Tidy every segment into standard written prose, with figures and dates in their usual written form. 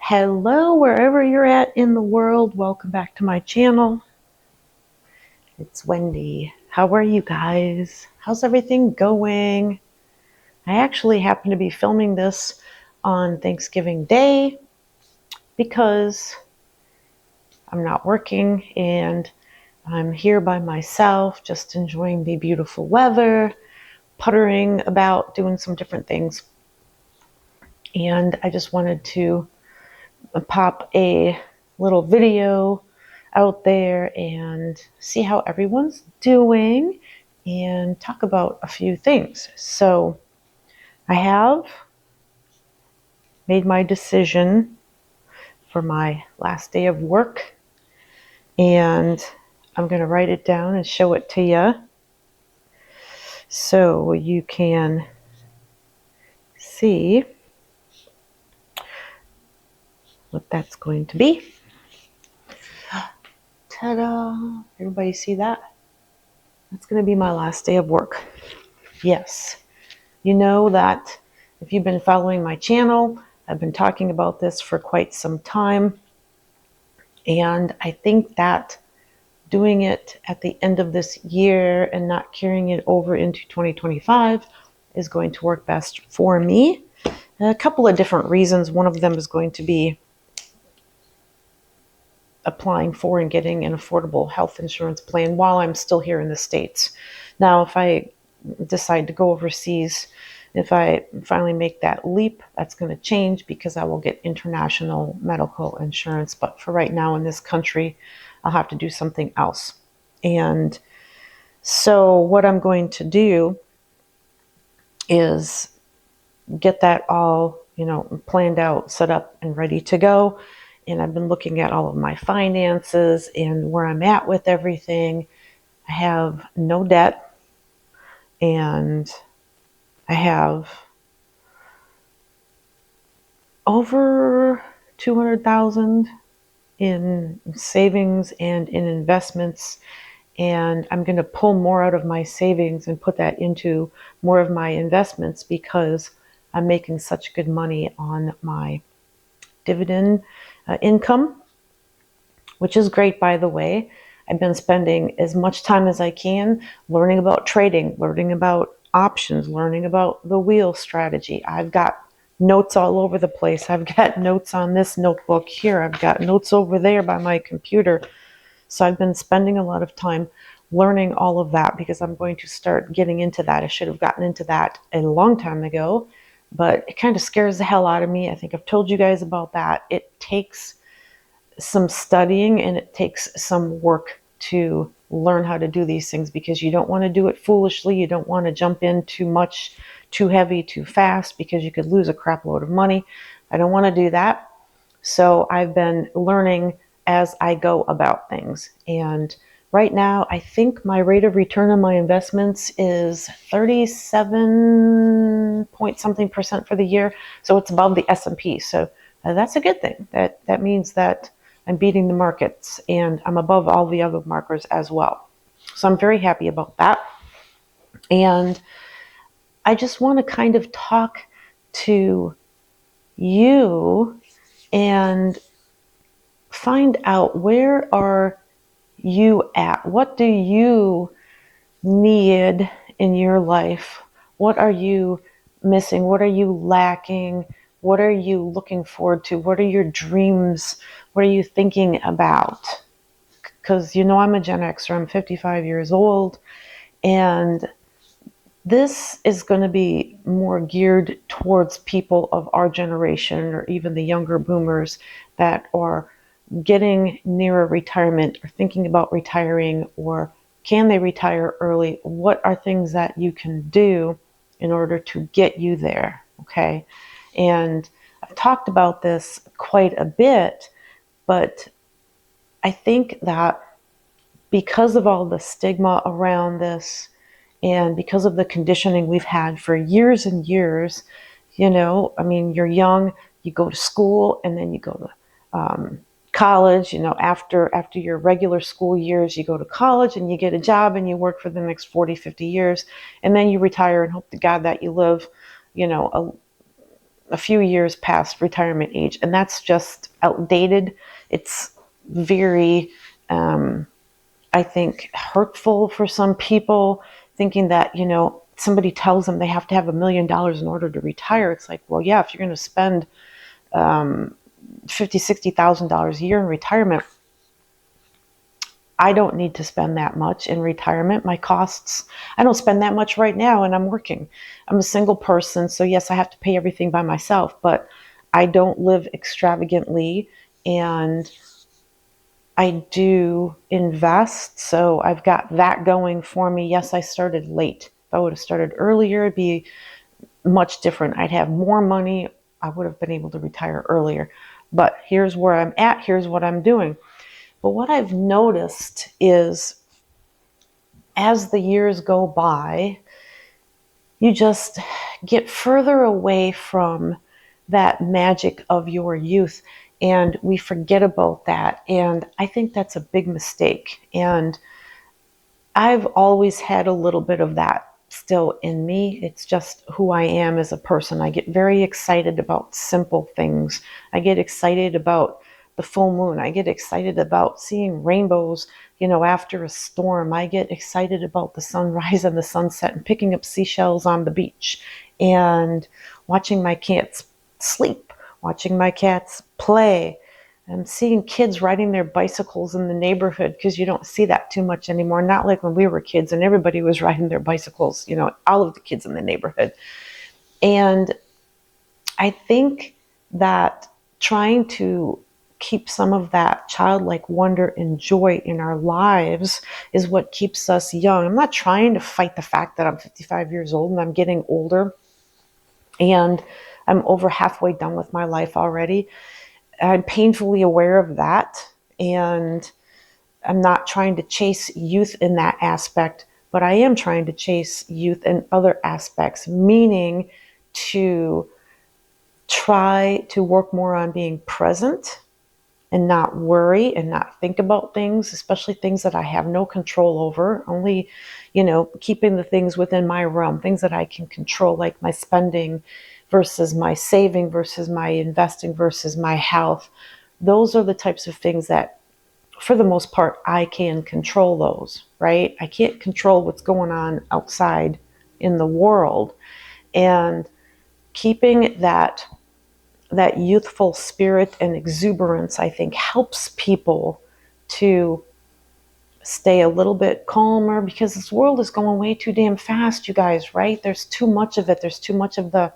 Hello, wherever you're at in the world. Welcome back to my channel. It's Wendy. How are you guys? How's everything going? I actually happen to be filming this on Thanksgiving Day because I'm not working and I'm here by myself, just enjoying the beautiful weather, puttering about, doing some different things. And I just wanted to pop a little video out there and see how everyone's doing and talk about a few things. So I have made my decision for my last day of work, and I'm going to write it down and show it to you so you can see what that's going to be. Ta-da! Everybody see that? That's going to be my last day of work. Yes. You know that if you've been following my channel, I've been talking about this for quite some time. And I think that doing it at the end of this year and not carrying it over into 2025 is going to work best for me. A couple of different reasons. One of them is going to be applying for and getting an affordable health insurance plan while I'm still here in the States. Now, if I decide to go overseas, if I finally make that leap, that's going to change because I will get international medical insurance. But for right now in this country, I'll have to do something else. And so what I'm going to do is get that all, planned out, set up, and ready to go. And I've been looking at all of my finances and where I'm at with everything. I have no debt, and I have over 200,000 in savings and in investments, and I'm going to pull more out of my savings and put that into more of my investments because I'm making such good money on my dividend income, which is great, by the way. I've been spending as much time as I can learning about trading, learning about options, learning about the wheel strategy. I've got notes all over the place. I've got notes on this notebook here. I've got notes over there by my computer. So I've been spending a lot of time learning all of that because I'm going to start getting into that. I should have gotten into that a long time ago, but it kind of scares the hell out of me. I think I've told you guys about that. It takes some studying and it takes some work to learn how to do these things because you don't want to do it foolishly. You don't want to jump in too much, too heavy, too fast because you could lose a crap load of money. I don't want to do that. So I've been learning as I go about things. And right now, I think my rate of return on my investments is 37 point something percent for the year. So it's above the S&P. So that's a good thing. That means that I'm beating the markets and I'm above all the other markers as well. So I'm very happy about that. And I just want to kind of talk to you and find out, where are you at? What do you need in your life? What are you missing? What are you lacking? What are you looking forward to? What are your dreams? What are you thinking about? Because I'm a Gen Xer. I'm 55 years old, and this is going to be more geared towards people of our generation or even the younger boomers that are getting nearer retirement or thinking about retiring, or can they retire early? What are things that you can do in order to get you there? Okay. And I've talked about this quite a bit, but I think that because of all the stigma around this and because of the conditioning we've had for years and years, you're young, you go to school, and then you go to college, after your regular school years, you go to college and you get a job and you work for the next 40, 50 years, and then you retire and hope to God that you live, a few years past retirement age, and that's just outdated. It's very, I think, hurtful for some people, thinking that, somebody tells them they have to have $1 million in order to retire. It's like, well, yeah, if you're going to spend $50,000, $60,000 a year in retirement, I don't need to spend that much in retirement. My costs, I don't spend that much right now, and I'm working. I'm a single person, so yes, I have to pay everything by myself, but I don't live extravagantly, and I do invest, so I've got that going for me. Yes, I started late. If I would have started earlier, it'd be much different. I'd have more money. I would have been able to retire earlier. But here's where I'm at. Here's what I'm doing. But what I've noticed is as the years go by, you just get further away from that magic of your youth, and we forget about that. And I think that's a big mistake. And I've always had a little bit of that still in me. It's just who I am as a person. I get very excited about simple things. I get excited about the full moon. I get excited about seeing rainbows, after a storm. I get excited about the sunrise and the sunset and picking up seashells on the beach and watching my cats sleep, watching my cats play. I'm seeing kids riding their bicycles in the neighborhood, because you don't see that too much anymore. Not like when we were kids and everybody was riding their bicycles, all of the kids in the neighborhood. And I think that trying to keep some of that childlike wonder and joy in our lives is what keeps us young. I'm not trying to fight the fact that I'm 55 years old and I'm getting older and I'm over halfway done with my life already. I'm painfully aware of that, and I'm not trying to chase youth in that aspect, but I am trying to chase youth in other aspects, meaning to try to work more on being present and not worry and not think about things, especially things that I have no control over, only, keeping the things within my realm, things that I can control, like my spending versus my saving versus my investing versus my health. Those are the types of things that, for the most part, I can control those, right? I can't control what's going on outside in the world. And keeping that youthful spirit and exuberance, I think, helps people to stay a little bit calmer, because this world is going way too damn fast, you guys, right? There's too much of it. There's too much of the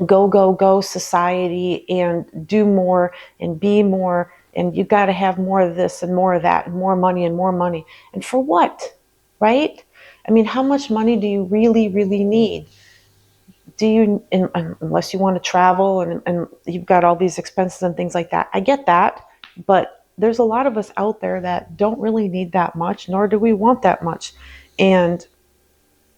go, go, go society, and do more and be more. And you got to have more of this and more of that and more money and more money. And for what, right? I mean, how much money do you really, really need? Do you, unless you want to travel and you've got all these expenses and things like that. I get that, but there's a lot of us out there that don't really need that much, nor do we want that much. And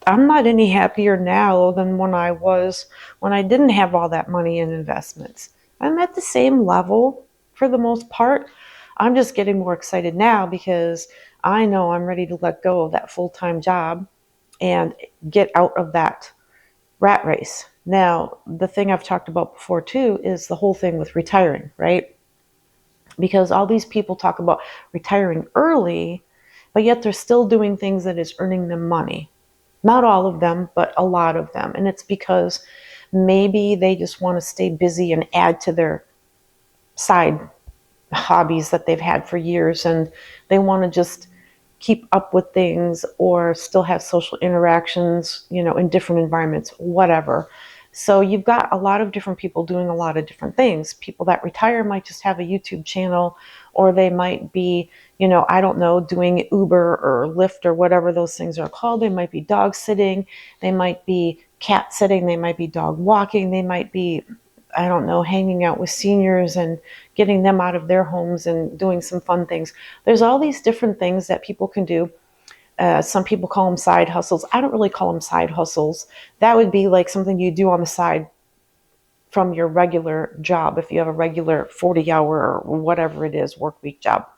I'm not any happier now than when I was when I didn't have all that money in investments. I'm at the same level for the most part. I'm just getting more excited now because I know I'm ready to let go of that full-time job and get out of that rat race. Now, the thing I've talked about before too is the whole thing with retiring, right? Because all these people talk about retiring early, but yet they're still doing things that is earning them money. Not all of them, but a lot of them. And it's because maybe they just want to stay busy and add to their side hobbies that they've had for years, and they want to just keep up with things or still have social interactions, in different environments, whatever. So you've got a lot of different people doing a lot of different things. People that retire might just have a YouTube channel, or they might be, I don't know, doing Uber or Lyft or whatever those things are called. They might be dog sitting. They might be cat sitting. They might be dog walking. They might be, I don't know, hanging out with seniors and getting them out of their homes and doing some fun things. There's all these different things that people can do. Some people call them side hustles. I don't really call them side hustles. That would be like something you do on the side from your regular job, if you have a regular 40-hour or whatever it is work week job.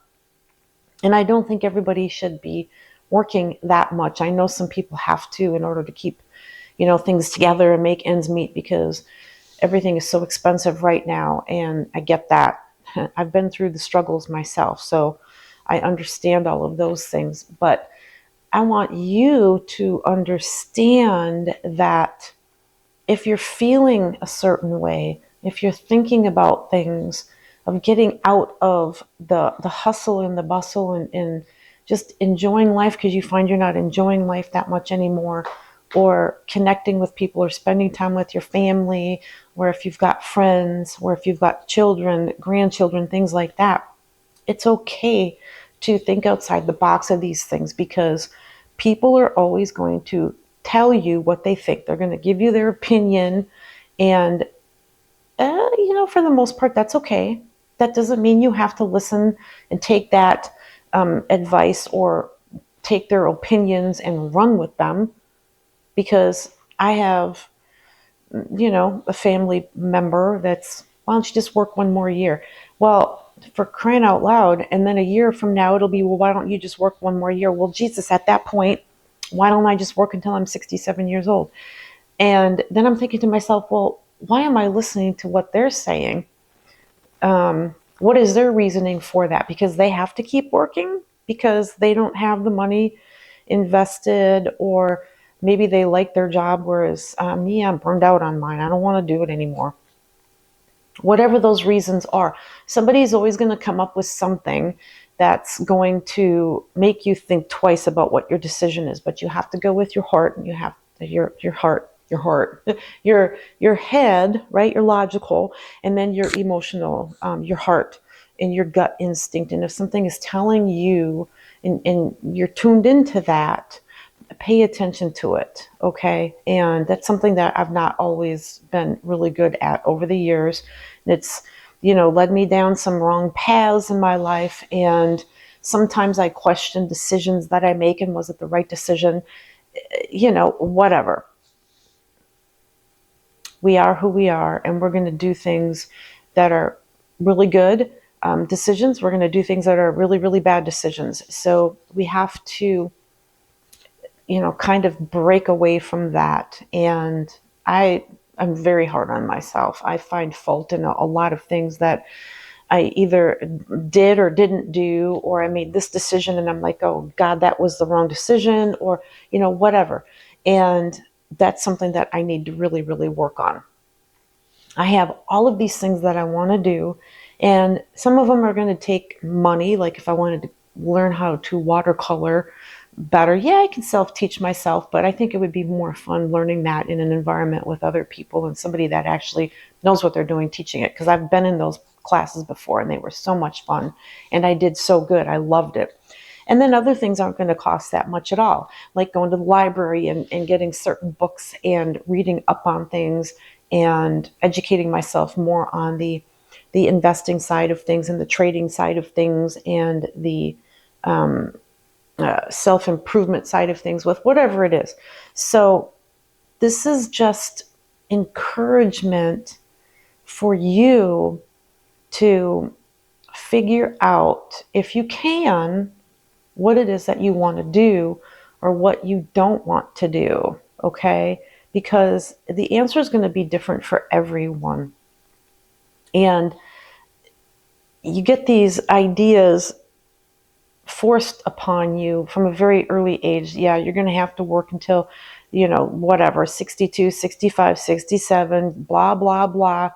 And I don't think everybody should be working that much. I know some people have to in order to keep, things together and make ends meet, because everything is so expensive right now. And I get that. I've been through the struggles myself, so I understand all of those things. But I want you to understand that if you're feeling a certain way, if you're thinking about things, of getting out of the hustle and the bustle, and just enjoying life because you find you're not enjoying life that much anymore, or connecting with people, or spending time with your family, or if you've got friends, or if you've got children, grandchildren, things like that, it's okay to think outside the box of these things, because people are always going to tell you what they think. They're going to give you their opinion. And, for the most part, that's okay. That doesn't mean you have to listen and take that advice, or take their opinions and run with them. Because I have, a family member that's, why don't you just work one more year? Well, for crying out loud. And then a year from now, it'll be, well, why don't you just work one more year? Well, Jesus, at that point, why don't I just work until I'm 67 years old? And then I'm thinking to myself, well, why am I listening to what they're saying? What is their reasoning for that? Because they have to keep working because they don't have the money invested, or maybe they like their job, whereas me, I'm burned out on mine. I don't want to do it anymore. Whatever those reasons are, somebody's always going to come up with something that's going to make you think twice about what your decision is. But you have to go with your heart, and you have your heart, your head, right? Your logical, and then your emotional, your heart and your gut instinct. And if something is telling you, and you're tuned into that, pay attention to it, okay? And that's something that I've not always been really good at over the years. It's, led me down some wrong paths in my life, and sometimes I question decisions that I make, and was it the right decision? Whatever. We are who we are, and we're going to do things that are really good decisions. We're going to do things that are really, really bad decisions. So we have to kind of break away from that. And I'm very hard on myself. I find fault in a lot of things that I either did or didn't do, or I made this decision and I'm like, oh God, that was the wrong decision, or, whatever. And that's something that I need to really, really work on. I have all of these things that I want to do, and some of them are going to take money. Like if I wanted to learn how to watercolor better, yeah, I can self-teach myself, but I think it would be more fun learning that in an environment with other people and somebody that actually knows what they're doing teaching it, because I've been in those classes before and they were so much fun and I did so good. I loved it. And then other things aren't going to cost that much at all, like going to the library and getting certain books and reading up on things and educating myself more on the investing side of things and the trading side of things and the self-improvement side of things, with whatever it is. So this is just encouragement for you to figure out, if you can, what it is that you want to do or what you don't want to do, okay? Because the answer is going to be different for everyone. And you get these ideas forced upon you from a very early age. Yeah, you're going to have to work until, whatever, 62, 65, 67, blah, blah, blah,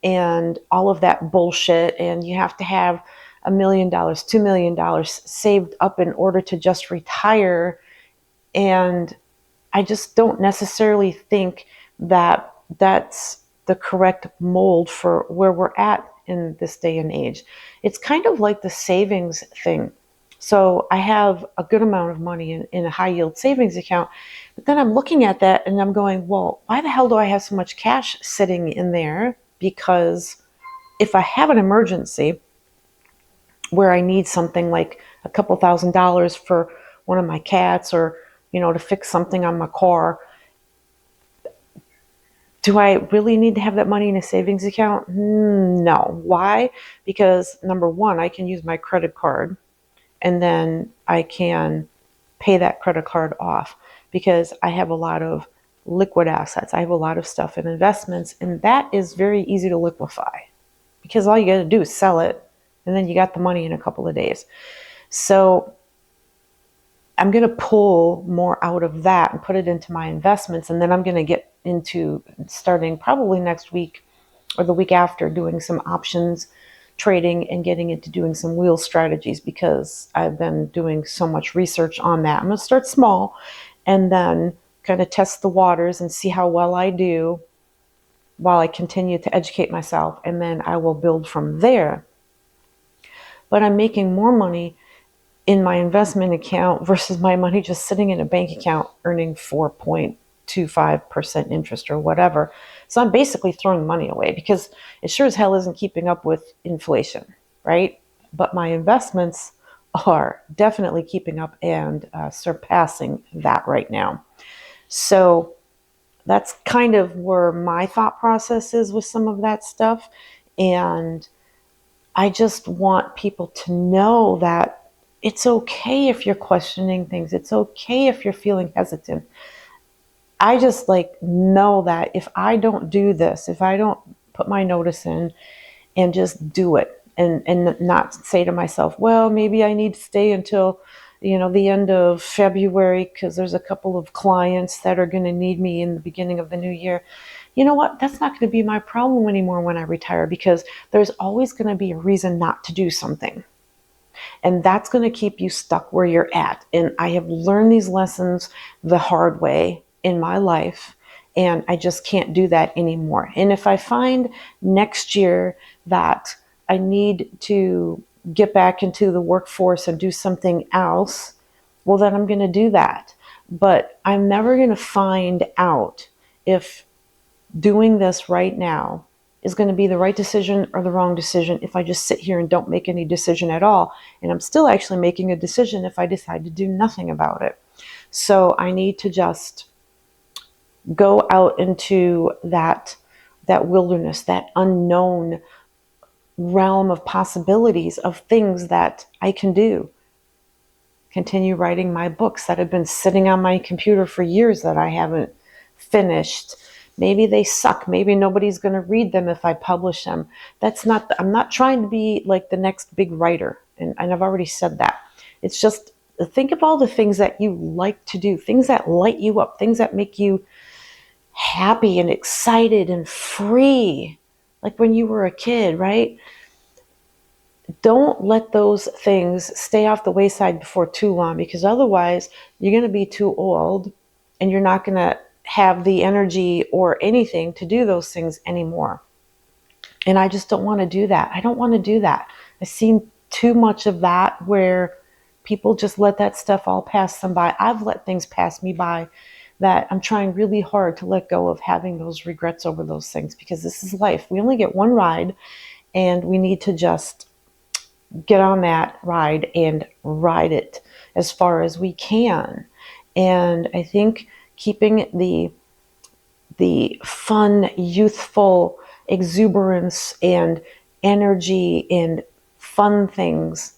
and all of that bullshit. And you have to have $1 million, $2 million saved up in order to just retire. And I just don't necessarily think that that's the correct mold for where we're at in this day and age. It's kind of like the savings thing. So I have a good amount of money in a high yield savings account, but then I'm looking at that and I'm going, well, why the hell do I have so much cash sitting in there? Because if I have an emergency where I need something like a couple $1,000s for one of my cats, or, to fix something on my car, do I really need to have that money in a savings account? No. Why? Because number one, I can use my credit card and then I can pay that credit card off, because I have a lot of liquid assets. I have a lot of stuff in investments, and that is very easy to liquefy because all you got to do is sell it, and then you got the money in a couple of days. So I'm going to pull more out of that and put it into my investments, and then I'm going to get into starting probably next week or the week after doing some options trading and getting into doing some wheel strategies because I've been doing so much research on that. I'm going to start small and then kind of test the waters and see how well I do while I continue to educate myself, and then I will build from there. But I'm making more money in my investment account versus my money just sitting in a bank account earning 4.25% interest or whatever. So I'm basically throwing money away because it sure as hell isn't keeping up with inflation, right? But my investments are definitely keeping up and surpassing that right now. So that's kind of where my thought process is with some of that stuff. And I just want people to know that it's okay if you're questioning things. It's okay if you're feeling hesitant. I just know that if I don't do this, if I don't put my notice in and just do it and not say to myself, well, maybe I need to stay until, the end of February because there's a couple of clients that are going to need me in the beginning of the new year. You know what? That's not going to be my problem anymore when I retire because there's always going to be a reason not to do something. And that's going to keep you stuck where you're at. And I have learned these lessons the hard way in my life, and I just can't do that anymore. And if I find next year that I need to get back into the workforce and do something else, well, then I'm going to do that. But I'm never going to find out if doing this right now is going to be the right decision or the wrong decision if I just sit here and don't make any decision at all. And I'm still actually making a decision if I decide to do nothing about it. So I need to just go out into that wilderness, that unknown realm of possibilities of things that I can do. Continue writing my books that have been sitting on my computer for years that I haven't finished. Maybe they suck. Maybe nobody's going to read them if I publish them. I'm not trying to be like the next big writer. And I've already said that. It's just think of all the things that you like to do, things that light you up, things that make you happy and excited and free. Like when you were a kid, right? Don't let those things stay off the wayside before too long because otherwise you're going to be too old and you're not going to have the energy or anything to do those things anymore. And I just don't want to do that. I don't want to do that. I've seen too much of that where people just let that stuff all pass them by. I've let things pass me by that I'm trying really hard to let go of having those regrets over those things because this is life. We only get one ride and we need to just get on that ride and ride it as far as we can. And I think keeping the fun, youthful exuberance and energy and fun things,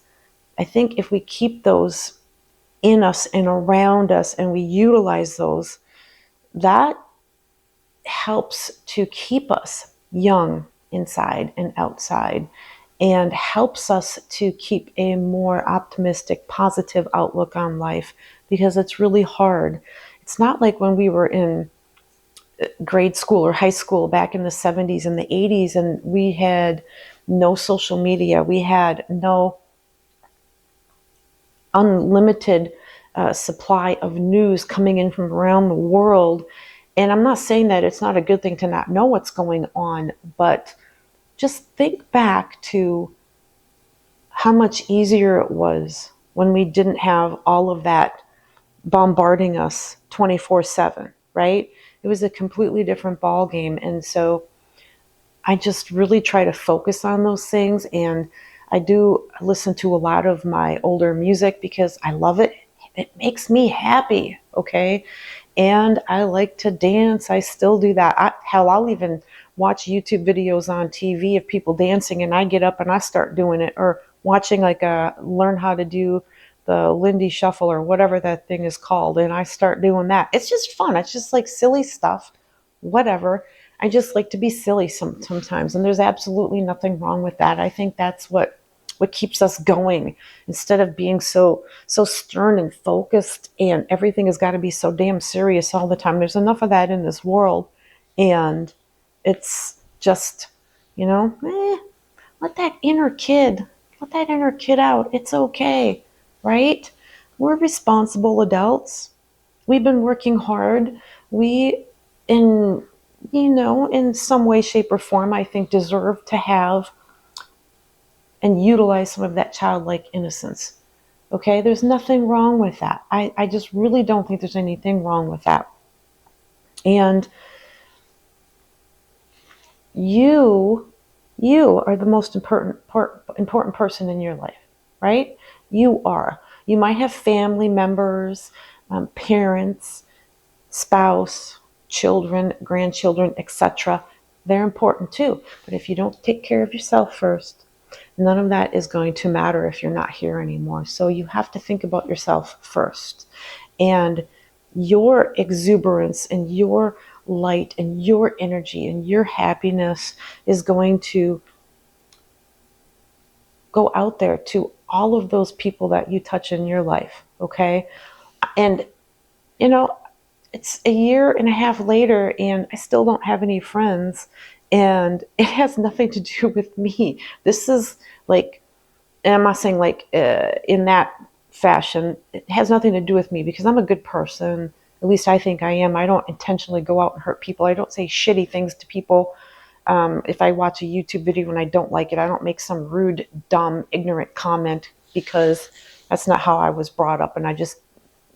I think if we keep those in us and around us and we utilize those, that helps to keep us young inside and outside and helps us to keep a more optimistic, positive outlook on life because it's really hard. It's not like when we were in grade school or high school back in the 70s and the 80s and we had no social media. We had no unlimited supply of news coming in from around the world. And I'm not saying that it's not a good thing to not know what's going on, but just think back to how much easier it was when we didn't have all of that bombarding us 24/7, right? It was a completely different ball game. And so I just really try to focus on those things. And I do listen to a lot of my older music because I love it. It makes me happy, okay? And I like to dance. I still do that. I'll even watch YouTube videos on TV of people dancing and I get up and I start doing it, or watching learn how to do the Lindy Shuffle or whatever that thing is called, and I start doing that. It's just fun. It's just like silly stuff, whatever. I just like to be silly sometimes, and there's absolutely nothing wrong with that. I think that's what keeps us going, instead of being so stern and focused and everything has got to be so damn serious all the time. There's enough of that in this world, and it's just, you know, let that inner kid, let that inner kid out. It's okay, right? We're responsible adults. We've been working hard. We, in, you know, in some way, shape, or form, I think deserve to have and utilize some of that childlike innocence. Okay, there's nothing wrong with that. I just really don't think there's anything wrong with that. And you are the most important person in your life, right? You are. You might have family members, parents, spouse, children, grandchildren, etc. They're important too. But if you don't take care of yourself first, none of that is going to matter if you're not here anymore. So you have to think about yourself first. And your exuberance and your light and your energy and your happiness is going to go out there to all of those people that you touch in your life. Okay. And, you know, it's a year and a half later and I still don't have any friends, and it has nothing to do with me. This is like, and I'm not saying like in that fashion, it has nothing to do with me because I'm a good person. At least I think I am. I don't intentionally go out and hurt people. I don't say shitty things to people. If I watch a YouTube video and I don't like it, I don't make some rude, dumb, ignorant comment, because that's not how I was brought up, and I just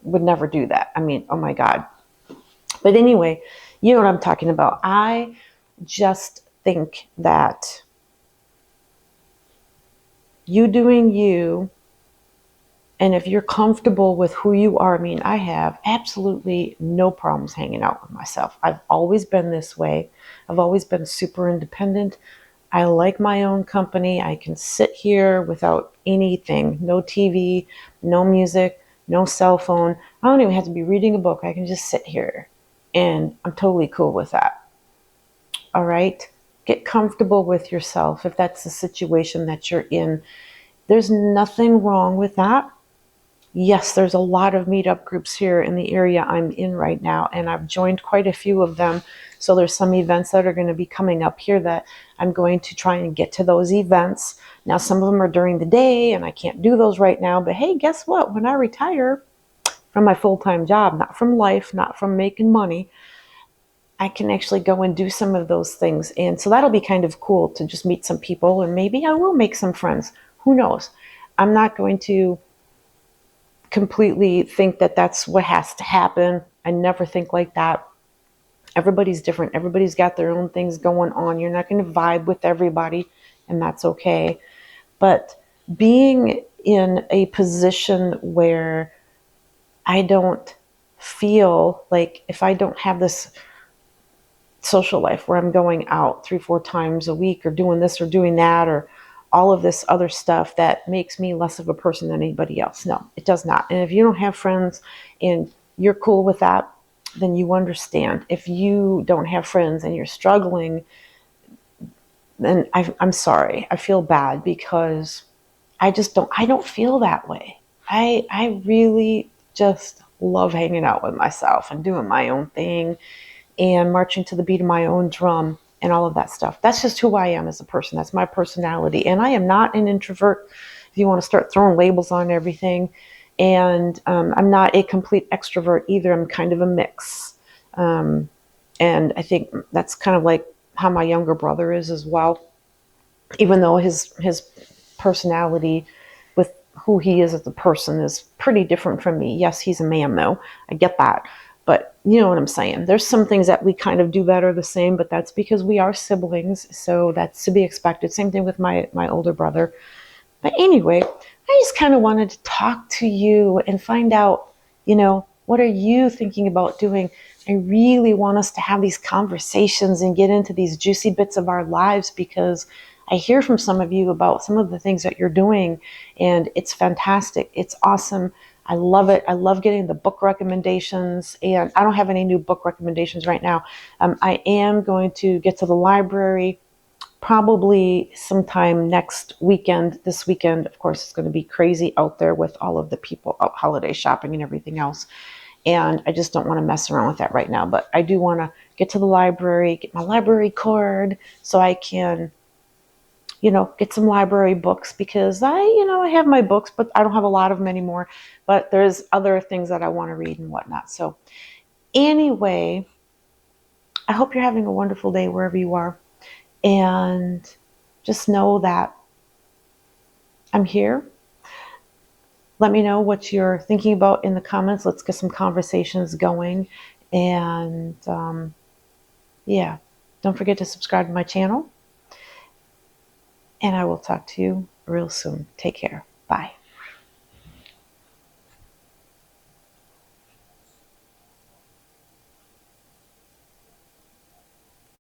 would never do that. I mean, oh my God. But anyway, you know what I'm talking about. I just think that you doing you, and if you're comfortable with who you are, I mean, I have absolutely no problems hanging out with myself. I've always been this way. I've always been super independent. I like my own company. I can sit here without anything, no TV, no music, no cell phone. I don't even have to be reading a book. I can just sit here, and I'm totally cool with that. All right? Get comfortable with yourself if that's the situation that you're in. There's nothing wrong with that. Yes, there's a lot of meetup groups here in the area I'm in right now, and I've joined quite a few of them. So there's some events that are going to be coming up here that I'm going to try and get to those events. Now, some of them are during the day, and I can't do those right now. But hey, guess what? When I retire from my full-time job, not from life, not from making money, I can actually go and do some of those things. And so that'll be kind of cool to just meet some people, and maybe I will make some friends. Who knows? I'm not going to completely think that that's what has to happen. I never think like that. Everybody's different. Everybody's got their own things going on. You're not going to vibe with everybody, and that's okay. But being in a position where I don't feel like, if I don't have this social life where I'm going out 3-4 times a week or doing this or doing that or all of this other stuff, that makes me less of a person than anybody else. No, it does not. And if you don't have friends and you're cool with that, then you understand. If you don't have friends and you're struggling, then I'm sorry. I feel bad, because I don't feel that way. I really just love hanging out with myself and doing my own thing and marching to the beat of my own drum and all of that stuff. That's just who I am as a person. That's my personality. And I am not an introvert, if you want to start throwing labels on everything. And I'm not a complete extrovert either. I'm kind of a mix. And I think that's kind of like how my younger brother is as well. Even though his personality with who he is as a person is pretty different from me. Yes, he's a man though. I get that. But you know what I'm saying. There's some things that we kind of do better the same, but that's because we are siblings. So that's to be expected. Same thing with my older brother. But anyway, I just kind of wanted to talk to you and find out, you know, what are you thinking about doing? I really want us to have these conversations and get into these juicy bits of our lives, because I hear from some of you about some of the things that you're doing, and it's fantastic. It's awesome. I love it. I love getting the book recommendations, and I don't have any new book recommendations right now. I am going to get to the library probably sometime next weekend. This weekend, of course, it's going to be crazy out there with all of the people out holiday shopping and everything else. And I just don't want to mess around with that right now. But I do want to get to the library, get my library card so I can, get some library books, because I have my books, but I don't have a lot of them anymore. But there's other things that I want to read and whatnot. So anyway, I hope you're having a wonderful day wherever you are. And just know that I'm here. Let me know what you're thinking about in the comments. Let's get some conversations going. And yeah, don't forget to subscribe to my channel. And I will talk to you real soon. Take care. Bye.